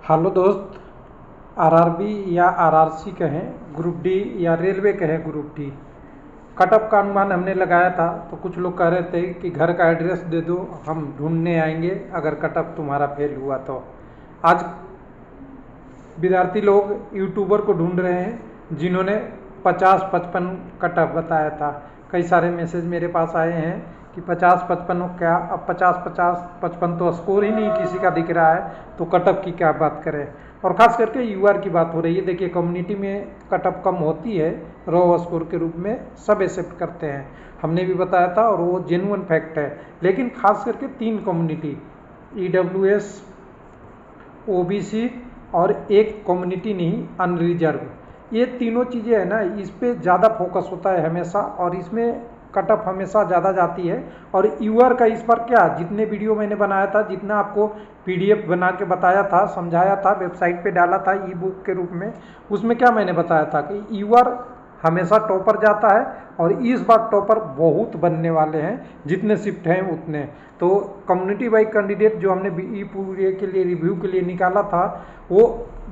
Hello दोस्त। RRB या RRC कहें, ग्रुप डी या रेलवे कहें ग्रुप डी, कटअप का अनुमान हमने लगाया था। तो कुछ लोग कह रहे थे कि घर का एड्रेस दे दो, हम ढूंढने आएंगे अगर कटअप तुम्हारा फेल हुआ तो। आज विद्यार्थी लोग यूट्यूबर को ढूंढ रहे हैं जिन्होंने 50-55 कटअप बताया था। कई सारे मैसेज मेरे पास आए हैं कि 50-55 क्या, अब 50-50-55 तो स्कोर ही नहीं किसी का दिख रहा है, तो कटअप की क्या बात करें। और ख़ास करके यूआर की बात हो रही है। देखिए, कम्युनिटी में कटअप कम होती है, रॉ स्कोर के रूप में सब एक्सेप्ट करते हैं, हमने भी बताया था और वो जेन्युइन फैक्ट है। लेकिन खास करके 3 कम्युनिटी, ईडब्ल्यूएस, ओबीसी और एक कम्युनिटी नहीं, अनरिजर्व, ये तीनों चीज़ें है ना, इस पे ज़्यादा फोकस होता है हमेशा, और इसमें कटअप हमेशा ज़्यादा जाती है। और यूआर का इस बार क्या, जितने वीडियो मैंने बनाया था, जितना आपको पीडीएफ बना के बताया था, समझाया था, वेबसाइट पे डाला था ई बुक के रूप में, उसमें क्या मैंने बताया था कि यूआर हमेशा टॉपर जाता है और इस बार टॉपर बहुत बनने वाले हैं, जितने शिफ्ट हैं उतने। तो कम्युनिटी वाइज कैंडिडेट जो हमने ई पूरे के लिए रिव्यू के लिए निकाला था वो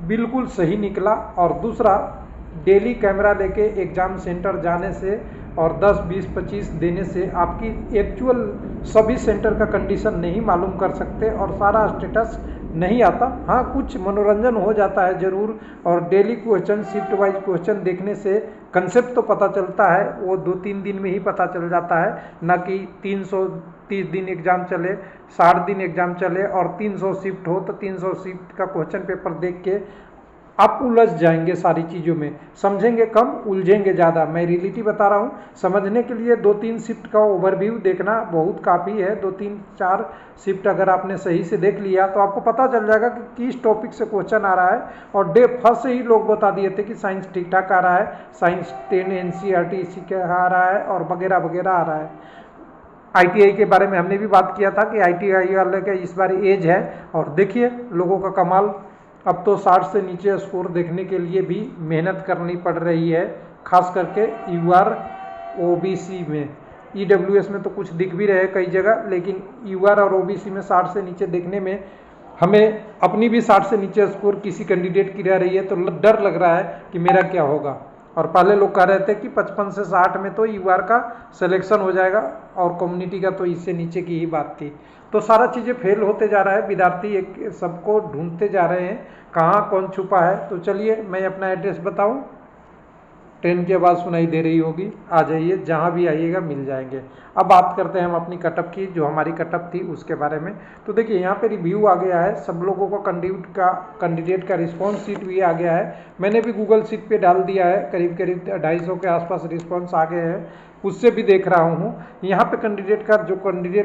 बिल्कुल सही निकला। और दूसरा, डेली कैमरा लेके एग्ज़ाम सेंटर जाने से और 10, 20, 25 देने से आपकी एक्चुअल सभी सेंटर का कंडीशन नहीं मालूम कर सकते और सारा स्टेटस नहीं आता। हाँ, कुछ मनोरंजन हो जाता है ज़रूर, और daily question, shift wise question देखने से कंसेप्ट तो पता चलता है, वो 2-3 दिन में ही पता चल जाता है, ना कि 330 दिन एग्ज़ाम चले, 60 दिन एग्ज़ाम चले और 300 शिफ्ट हो, तो 300 शिफ्ट का क्वेश्चन पेपर देख के आप उलझ जाएंगे, सारी चीज़ों में समझेंगे कम, उलझेंगे ज़्यादा। मैं रियलिटी बता रहा हूँ। समझने के लिए 2-3 शिफ्ट का ओवरव्यू देखना बहुत काफ़ी है। 2-3-4 शिफ्ट अगर आपने सही से देख लिया तो आपको पता चल जाएगा कि किस टॉपिक से क्वेश्चन आ रहा है। और डे फर्स्ट से ही लोग बता दिए थे कि साइंस ठीक ठाक आ रहा है, साइंस 10 एनसीईआरटी इसी का आ रहा है और वगैरह वगैरह आ रहा है। आईटीआई के बारे में हमने भी बात किया था कि आईटीआई वाले का इस बार एज है, और देखिए लोगों का कमाल। अब तो 60 से नीचे स्कोर देखने के लिए भी मेहनत करनी पड़ रही है, खास करके यूआर, ओबीसी में। ईडब्ल्यूएस में तो कुछ दिख भी रहे कई जगह, लेकिन यूआर और ओबीसी में 60 से नीचे देखने में हमें अपनी भी 60 से नीचे स्कोर किसी कैंडिडेट की रह रही है तो डर लग रहा है कि मेरा क्या होगा। और पहले लोग कह रहे थे कि 55 से 60 में तो यूआर का सिलेक्शन हो जाएगा और कम्युनिटी का तो इससे नीचे की ही बात थी। तो सारा चीज़ें फेल होते जा रहा है, विद्यार्थी एक सबको ढूंढते जा रहे हैं कहाँ कौन छुपा है। तो चलिए मैं अपना एड्रेस बताऊं, ट्रेन की आवाज़ सुनाई दे रही होगी, आ जाइए, जहाँ भी आइएगा मिल जाएंगे। अब बात करते हैं हम अपनी कटअप की, जो हमारी कटअप थी उसके बारे में। तो देखिए यहाँ पे रिव्यू आ गया है, सब लोगों को कैंडिडेट का रिस्पॉन्स शीट भी आ गया है। मैंने भी गूगल शीट पे डाल दिया है, करीब करीब 250 के आसपास रिस्पॉन्स आ गए हैं, उससे भी देख रहा हूँ। यहाँ पे कैंडिडेट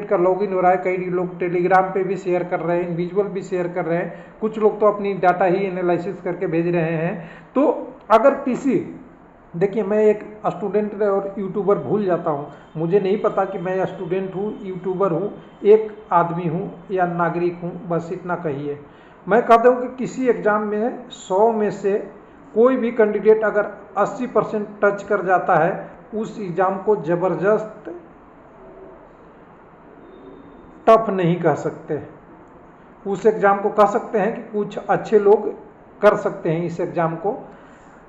का लॉगिन हो रहा है, कई लोग टेलीग्राम पे भी शेयर कर रहे हैं, विजुअल भी शेयर कर रहे हैं, कुछ लोग तो अपनी डाटा ही एनालिसिस करके भेज रहे हैं। तो अगर किसी, देखिए मैं एक स्टूडेंट और यूट्यूबर भूल जाता हूँ, मुझे नहीं पता कि मैं स्टूडेंट हूँ, यूट्यूबर हूँ, एक आदमी हूँ या नागरिक हूँ, बस इतना कहिए। मैं कहता हूँ कि किसी एग्ज़ाम में 100 में से कोई भी कैंडिडेट अगर 80% टच कर जाता है, उस एग्ज़ाम को ज़बरदस्त टफ नहीं कह सकते। उस एग्ज़ाम को कह सकते हैं कि कुछ अच्छे लोग कर सकते हैं इस एग्ज़ाम को।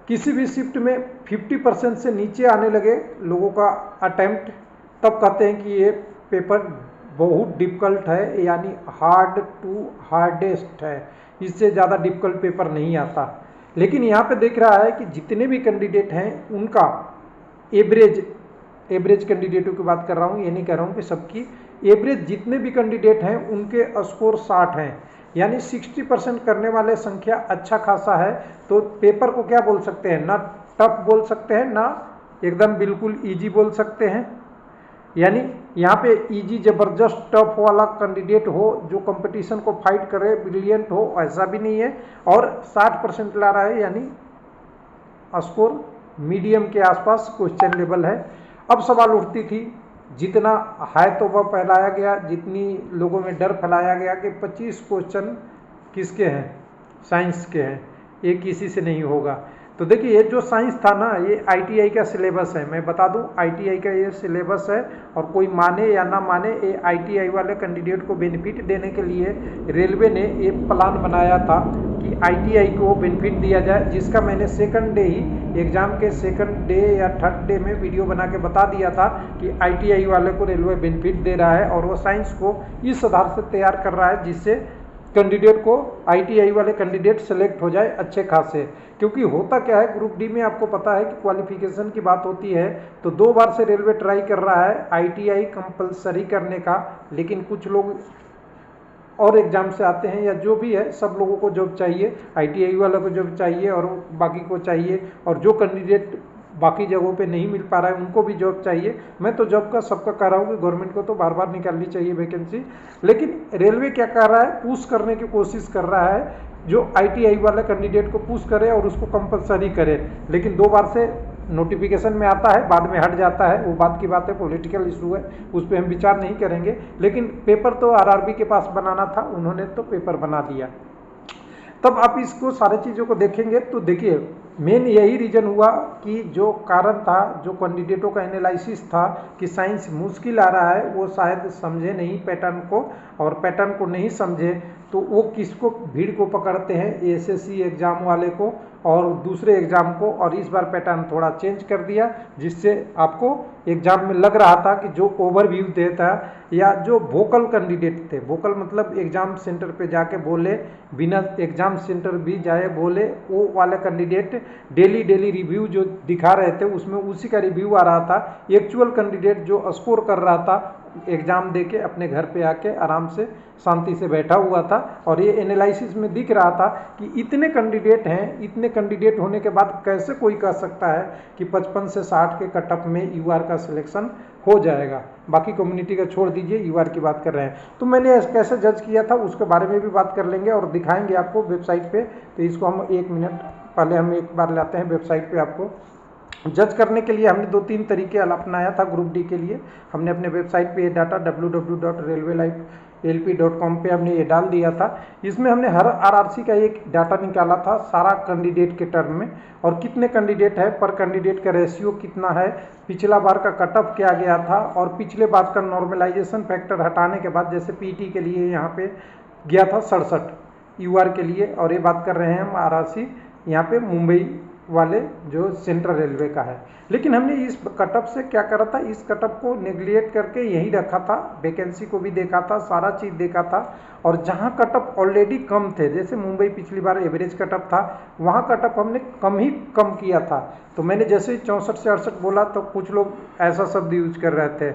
किसी भी शिफ्ट में 50% से नीचे आने लगे लोगों का अटेम्प्ट, तब कहते हैं कि ये पेपर बहुत डिफ़िकल्ट है, यानी हार्ड टू हार्डेस्ट है, इससे ज़्यादा डिफ़िकल्ट पेपर नहीं आता। लेकिन यहाँ पे देख रहा है कि जितने भी कैंडिडेट हैं उनका एवरेज कैंडिडेटों की बात कर रहा हूँ, ये नहीं कह रहा हूँ कि सबकी, एवरेज जितने भी कैंडिडेट हैं उनके स्कोर 60 हैं, यानी 60% करने वाले संख्या अच्छा खासा है। तो पेपर को क्या बोल सकते हैं, ना टफ बोल सकते हैं, ना एकदम बिल्कुल इजी बोल सकते हैं। यानी यहाँ पे इजी ज़बरदस्त टफ वाला कैंडिडेट हो जो कंपटीशन को फाइट करे, ब्रिलियंट हो, ऐसा भी नहीं है, और 60% ला रहा है, यानी स्कोर मीडियम के आसपास क्वेश्चन लेवल है। अब सवाल उठती थी, जितना है तो वह फैलाया गया, जितनी लोगों में डर फैलाया गया कि 25 क्वेश्चन किसके हैं, साइंस के हैं, ये किसी से नहीं होगा। तो देखिए ये जो साइंस था ना, ये आईटीआई का सिलेबस है, मैं बता दूं आईटीआई का ये सिलेबस है। और कोई माने या ना माने, ये आईटीआई वाले कैंडिडेट को बेनिफिट देने के लिए रेलवे ने ये प्लान बनाया था कि ITI को बेनिफिट दिया जाए, जिसका मैंने सेकंड डे ही एग्ज़ाम के सेकंड डे या थर्ड डे में वीडियो बना के बता दिया था कि ITI वाले को रेलवे बेनिफिट दे रहा है और वो साइंस को इस आधार से तैयार कर रहा है जिससे कैंडिडेट को ITI वाले कैंडिडेट सेलेक्ट हो जाए अच्छे खासे। क्योंकि होता क्या है, ग्रुप डी में आपको पता है कि क्वालिफिकेशन की बात होती है, तो 2 बार से रेलवे ट्राई कर रहा है ITI कंपलसरी करने का, लेकिन कुछ लोग और एग्जाम से आते हैं या जो भी है, सब लोगों को जॉब चाहिए, ITI वालों को जॉब चाहिए और बाकी को चाहिए, और जो कैंडिडेट बाकी जगहों पे नहीं मिल पा रहा है उनको भी जॉब चाहिए। मैं तो जॉब का सबका कह रहा हूँ कि गवर्नमेंट को तो बार बार निकालनी चाहिए वैकेंसी, लेकिन रेलवे क्या कर रहा है, पुश करने की कोशिश कर रहा है, जो ITI वाले कैंडिडेट को पुश करे और उसको कंपलसरी करे। लेकिन 2 बार से नोटिफिकेशन में आता है, बाद में हट जाता है, वो बात की बात है, पॉलिटिकल इशू है, उस पर हम विचार नहीं करेंगे। लेकिन पेपर तो RRB के पास बनाना था, उन्होंने तो पेपर बना दिया। तब आप इसको सारे चीज़ों को देखेंगे तो देखिए मेन यही रीज़न हुआ कि जो कारण था, जो कैंडिडेटों का एनालिसिस था कि साइंस मुश्किल आ रहा है, वो शायद समझे नहीं पैटर्न को, और पैटर्न को नहीं समझे तो वो किसको भीड़ को पकड़ते हैं, SSC एग्ज़ाम वाले को और दूसरे एग्ज़ाम को। और इस बार पैटर्न थोड़ा चेंज कर दिया, जिससे आपको एग्ज़ाम में लग रहा था कि जो ओवरव्यू देता या जो वोकल कैंडिडेट थे, वोकल मतलब एग्ज़ाम सेंटर पे जाके बोले, बिना एग्ज़ाम सेंटर भी जाए बोले, वो वाले कैंडिडेट डेली रिव्यू जो दिखा रहे थे उसमें उसी का रिव्यू आ रहा था। एक्चुअल कैंडिडेट जो स्कोर कर रहा था एग्ज़ाम दे के अपने घर पे आके आराम से शांति से बैठा हुआ था, और ये एनालिसिस में दिख रहा था कि इतने कैंडिडेट हैं, इतने कैंडिडेट होने के बाद कैसे कोई कह सकता है कि 55 से 60 के कटअप में UR का सिलेक्शन हो जाएगा। बाकी कम्युनिटी का छोड़ दीजिए, UR की बात कर रहे हैं। तो मैंने कैसे जज किया था उसके बारे में भी बात कर लेंगे और दिखाएंगे आपको वेबसाइट पे। तो इसको हम 1 मिनट पहले हम एक बार लाते हैं वेबसाइट पे। आपको जज करने के लिए हमने 2-3 तरीके अपनाया था ग्रुप डी के लिए। हमने अपने वेबसाइट पे ये डाटा www.railwaylifelp.com पे हमने ये डाल दिया था। इसमें हमने हर RRC का एक डाटा निकाला था सारा कैंडिडेट के टर्म में, और कितने कैंडिडेट है, पर कैंडिडेट का रेशियो कितना है, पिछला बार का कटअप क्या गया था, और पिछले बार का नॉर्मलाइजेशन फैक्टर हटाने के बाद, जैसे PT के लिए यहाँ पे गया था 67 UR के लिए, और ये बात कर रहे हैं हम RRC यहाँ पे मुंबई वाले जो सेंट्रल रेलवे का है। लेकिन हमने इस कटअप से क्या करा था, इस कटअप को नेग्लेक्ट करके यही रखा था, वैकेंसी को भी देखा था, सारा चीज़ देखा था। और जहां कटअप ऑलरेडी कम थे, जैसे मुंबई पिछली बार एवरेज कटअप था, वहां कटअप हमने कम किया था। तो मैंने जैसे 64 से 68 बोला तो कुछ लोग ऐसा शब्द यूज कर रहे थे,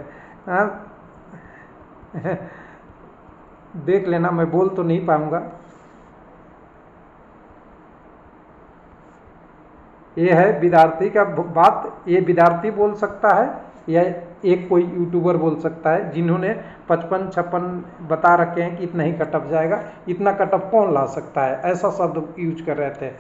देख लेना, मैं बोल तो नहीं पाऊंगा। ये है विद्यार्थी का बात, ये विद्यार्थी बोल सकता है या एक कोई यूट्यूबर बोल सकता है, जिन्होंने 55-56 बता रखे हैं कि इतना ही कटअप जाएगा, इतना कटअप कौन ला सकता है, ऐसा शब्द यूज कर रहे थे।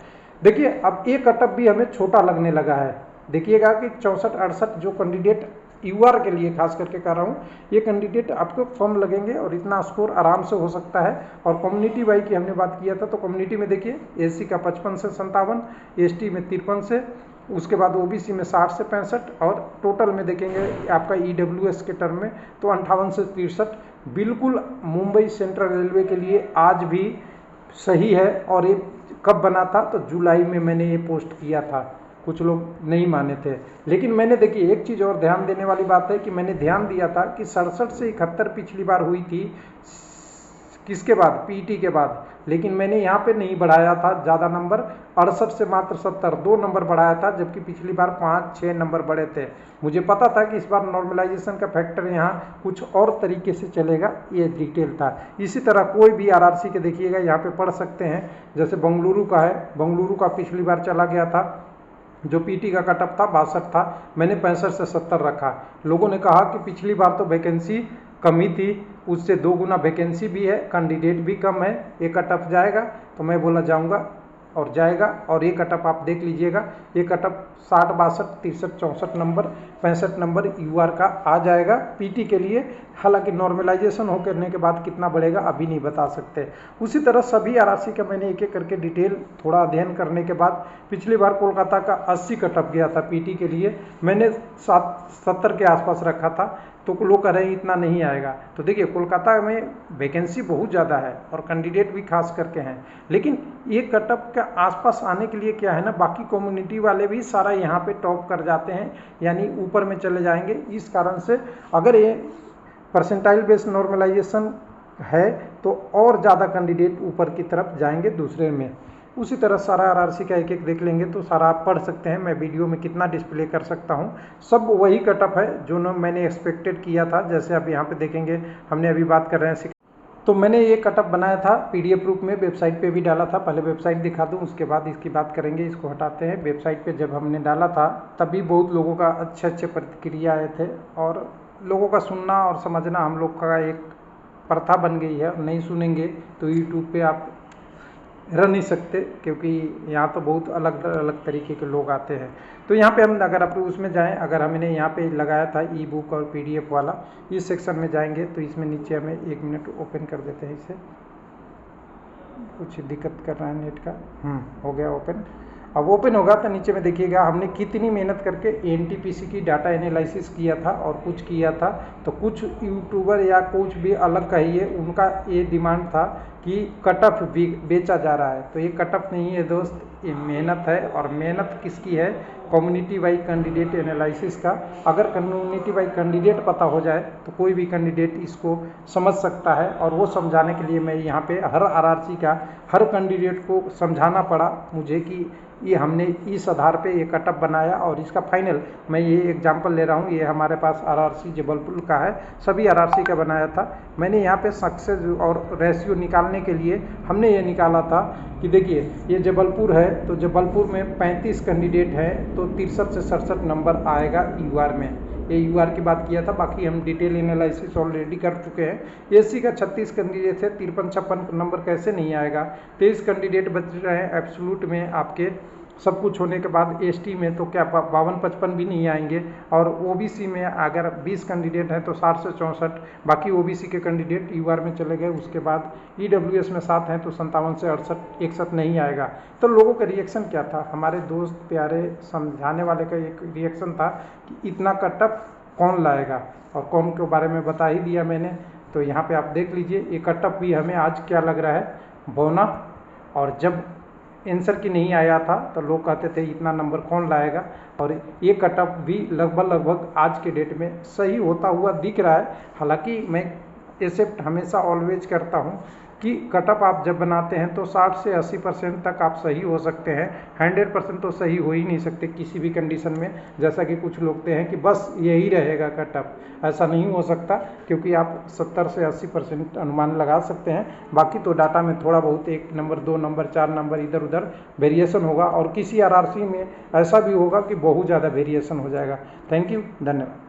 देखिए अब ये कटअप भी हमें छोटा लगने लगा है। देखिएगा कि 64-68 जो कैंडिडेट UR के लिए खास करके कर रहा हूँ, ये कैंडिडेट आपको कम लगेंगे और इतना स्कोर आराम से हो सकता है। और कम्युनिटी वाई की हमने बात किया था, तो कम्युनिटी में देखिए SC का 55 से 57, ST में 53 से, उसके बाद OBC में 60 से 65, और टोटल में देखेंगे आपका EWS के टर्म में तो 58 से 63। बिल्कुल मुंबई सेंट्रल रेलवे के लिए आज भी सही है। और ये कब बना था, तो जुलाई में मैंने ये पोस्ट किया था, कुछ लोग नहीं माने थे। लेकिन मैंने देखिए एक चीज़ और ध्यान देने वाली बात है कि मैंने ध्यान दिया था कि 67 से 71 पिछली बार हुई थी, किसके बाद, PT के बाद। लेकिन मैंने यहाँ पे नहीं बढ़ाया था ज़्यादा नंबर, 68 से मात्र 70, 2 नंबर बढ़ाया था, जबकि पिछली बार 5-6 नंबर बढ़े थे। मुझे पता था कि इस बार नॉर्मलाइजेशन का फैक्टर यहाँ कुछ और तरीके से चलेगा, ये डिटेल था। इसी तरह कोई भी RRC के देखिएगा यहाँ पे पढ़ सकते हैं, जैसे बेंगलुरु का है, बेंगलुरु का पिछली बार चला गया था, जो PT का कटअप था 62 था, मैंने 65 से 70 रखा। लोगों ने कहा कि पिछली बार तो वैकेंसी कम ही थी, उससे 2 गुना वैकेंसी भी है, कैंडिडेट भी कम है, ये कटअप जाएगा। तो मैं बोला जाऊंगा और जाएगा। और ये कटअप आप देख लीजिएगा, ये कटअप 60, 62, 63, 64 नंबर, 65 नंबर UR का आ जाएगा PT के लिए। हालांकि नॉर्मलाइजेशन हो करने के बाद कितना बढ़ेगा अभी नहीं बता सकते। उसी तरह सभी RRC का मैंने एक एक करके डिटेल थोड़ा अध्ययन करने के बाद, पिछली बार कोलकाता का 80 कटअप गया था PT के लिए, मैंने 70 के आसपास रखा था। तो लोग कह रहे हैं इतना नहीं आएगा। तो देखिए कोलकाता में वैकेंसी बहुत ज़्यादा है और कैंडिडेट भी खास करके हैं, लेकिन ये कटअप के आसपास आने के लिए क्या है ना, बाकी कम्युनिटी वाले भी सारा यहाँ पे टॉप कर जाते हैं, यानी ऊपर में चले जाएंगे। इस कारण से अगर ये परसेंटाइल बेस्ड नॉर्मलाइजेशन है तो और ज़्यादा कैंडिडेट ऊपर की तरफ जाएंगे दूसरे में। उसी तरह सारा आरआरसी का एक एक देख लेंगे तो सारा आप पढ़ सकते हैं। मैं वीडियो में कितना डिस्प्ले कर सकता हूँ, सब वही कटअप है जो मैंने एक्सपेक्टेड किया था। जैसे आप यहाँ पे देखेंगे, हमने अभी बात कर रहे हैं तो मैंने ये कटअप बनाया था PDF रूप में, वेबसाइट पे भी डाला था। पहले वेबसाइट दिखा दूं, उसके बाद इसकी बात करेंगे। इसको हटाते हैं। वेबसाइट पे जब हमने डाला था तब भी बहुत लोगों का अच्छे प्रतिक्रिया आए थे, और लोगों का सुनना और समझना हम लोग का एक प्रथा बन गई है। नहीं सुनेंगे तो यूट्यूब पे आप रह नहीं सकते, क्योंकि यहाँ तो बहुत अलग अलग तरीके के लोग आते हैं। तो यहाँ पे हम अगर आप उसमें जाएं, अगर हमने यहाँ पे लगाया था ई बुक और PDF वाला, इस सेक्शन में जाएंगे तो इसमें नीचे हमें 1 मिनट ओपन कर देते हैं इसे। कुछ दिक्कत कर रहा है नेट का। हो गया ओपन। अब ओपन होगा तो नीचे में देखिएगा हमने कितनी मेहनत करके NTPC की डाटा एनालिसिस किया था और कुछ किया था। तो कुछ यूट्यूबर या कुछ भी अलग कहिए, उनका ये डिमांड था कि कटअप बेचा जा रहा है। तो ये कटअप नहीं है दोस्त, ये मेहनत है। और मेहनत किसकी है? कम्युनिटी वाइज कैंडिडेट एनालिसिस का। अगर कम्युनिटी वाइज कैंडिडेट पता हो जाए तो कोई भी कैंडिडेट इसको समझ सकता है। और वो समझाने के लिए मैं यहाँ पे हर आरआरसी का हर कैंडिडेट को समझाना पड़ा मुझे कि ये हमने इस आधार पे ये कटअप बनाया। और इसका फाइनल मैं ये एग्जांपल ले रहा हूँ, ये हमारे पास आरआरसी जबलपुर का है, सभी आरआरसी का बनाया था मैंने। यहाँ पे सक्सेस और रेशियो निकालने के लिए हमने ये निकाला था कि देखिए ये जबलपुर है, तो जबलपुर में 35 कैंडिडेट है तो 63 से 67 नंबर आएगा UR में। ये UR की बात किया था, बाकी हम डिटेल एनालिसिस ऑलरेडी कर चुके हैं। SC का 36 कैंडिडेट है, 53-56 नंबर कैसे नहीं आएगा। 23 कैंडिडेट बच रहे हैं एब्सोल्यूट में आपके सब कुछ होने के बाद। ST में तो क्या 52-55 भी नहीं आएंगे। और OBC में अगर 20 कैंडिडेट हैं तो 60 से 64, बाकी OBC के कैंडिडेट UR में चले गए। उसके बाद EWS में 7 हैं तो 57 से 68 61 नहीं आएगा। तो लोगों का रिएक्शन क्या था? हमारे दोस्त प्यारे समझाने वाले का एक रिएक्शन था कि इतना कटअप कौन लाएगा, और कौन के बारे में बता ही दिया मैंने। तो यहाँ पे आप देख लीजिए ये कटअप भी हमें आज क्या लग रहा है, बौना। और जब आंसर की नहीं आया था तो लोग कहते थे इतना नंबर कौन लाएगा, और ये कटअप भी लगभग आज के डेट में सही होता हुआ दिख रहा है। हालांकि मैं एक्सेप्ट हमेशा ऑलवेज करता हूँ कि कटअप आप जब बनाते हैं तो 60 से 80% तक आप सही हो सकते हैं। 100% तो सही हो ही नहीं सकते किसी भी कंडीशन में। जैसा कि कुछ लोग हैं कि बस यही रहेगा कटअप, ऐसा नहीं हो सकता, क्योंकि आप 70 से 80% अनुमान लगा सकते हैं। बाकी तो डाटा में थोड़ा बहुत 1 नंबर 2 नंबर 4 नंबर इधर उधर वेरिएशन होगा, और किसी आरआरसी में ऐसा भी होगा कि बहुत ज़्यादा वेरिएशन हो जाएगा। थैंक यू, धन्यवाद।